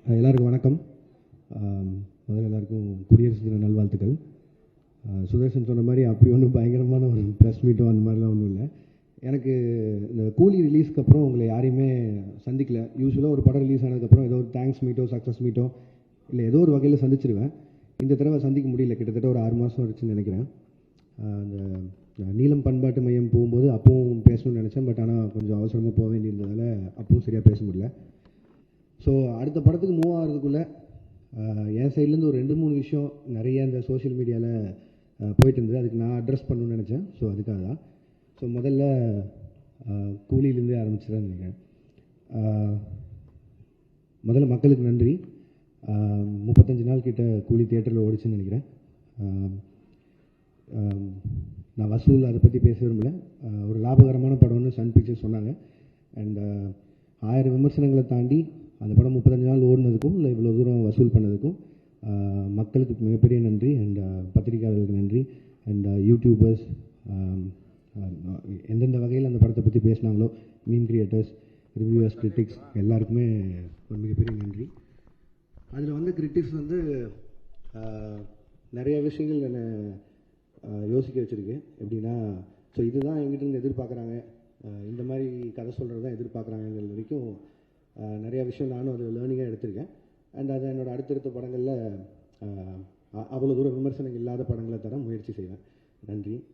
எல்லாருக்கும் வணக்கம். முதல்ல எல்லாருக்கும் குடியரசு தின நல்வாழ்த்துக்கள். சுதர்ஷன் சொன்ன மாதிரி அப்படி ஒன்றும் பயங்கரமான ஒரு ப்ரெஸ் மீட்டோ அந்த மாதிரிலாம் ஒன்றும் இல்லை. எனக்கு இந்த கூலி ரிலீஸ்க்கு அப்புறம் உங்களை யாரையுமே சந்திக்கல. யூஸ்வலாக ஒரு படம் ரிலீஸ் ஆனதுக்கப்புறம் ஏதோ ஒரு தேங்க்ஸ் மீட்டோ சக்ஸஸ் மீட்டோ இல்லை ஏதோ ஒரு வகையில் சந்திச்சிருவேன். இந்த தடவை சந்திக்க முடியல. கிட்டத்தட்ட ஒரு 6 மாதம் ஆச்சுன்னு நினைக்கிறேன். அந்த நீலம் பண்பாட்டு மையம் போகும்போது அப்பவும் பேசணும்னு நினச்சேன். பட் ஆனால் கொஞ்சம் அவசரமாக போக வேண்டியிருந்ததால் அப்பவும் சரியாக பேச முடியல. ஸோ அடுத்த படத்துக்கு மூவ் ஆகிறதுக்குள்ளே என் சைட்லேருந்து ஒரு 2-3 விஷயம் நிறைய இந்த சோஷியல் மீடியாவில் போயிட்டு இருந்தது. அதுக்கு நான் அட்ரஸ் பண்ணணும்னு நினச்சேன். ஸோ அதுக்காக தான். ஸோ முதல்ல கூலியிலேருந்தே ஆரம்பிச்சுதான் நினைக்கிறேன். முதல்ல மக்களுக்கு நன்றி. 35 நாள் கிட்ட கூலி தியேட்டரில் ஓடிச்சுன்னு நினைக்கிறேன். நான் வசூல் அதை பற்றி பேச விரும்பல. ஒரு லாபகரமான படம்னு சன் பிக்சர்ஸ் சொன்னாங்க. அண்ட் 1000 விமர்சனங்களை தாண்டி அந்த படம் 35 நாள் ஓடினதுக்கும் இல்லை இவ்வளோ தூரம் வசூல் பண்ணதுக்கும் மக்களுக்கு மிகப்பெரிய நன்றி. அண்ட் பத்திரிகையாளர்களுக்கு நன்றி. அண்ட் யூடியூபர்ஸ் எந்தெந்த வகையில் அந்த படத்தை பற்றி பேசினாங்களோ, மீம் கிரியேட்டர்ஸ், ரிவ்யூவர்ஸ், கிரிட்டிக்ஸ் எல்லாருக்குமே ஒரு மிகப்பெரிய நன்றி. அதில் வந்து கிரிட்டிக்ஸ் வந்து நிறைய விஷயங்கள் என்னை யோசிக்க வச்சுருக்கு. எப்படின்னா, ஸோ இதுதான் எங்கிட்ட எதிர்பார்க்குறாங்க, இந்த மாதிரி கதை சொல்கிறது தான் எதிர்பார்க்குறாங்கிறது வரைக்கும் நிறையா விஷயம் நானும் அது லேர்னிங்காக எடுத்திருக்கேன். அண்ட் அதை என்னோடய அடுத்தடுத்த படங்களில் அவ்வளோ தூரம் விமர்சனங்கள் இல்லாத படங்களை தர முயற்சி செய்வேன். நன்றி.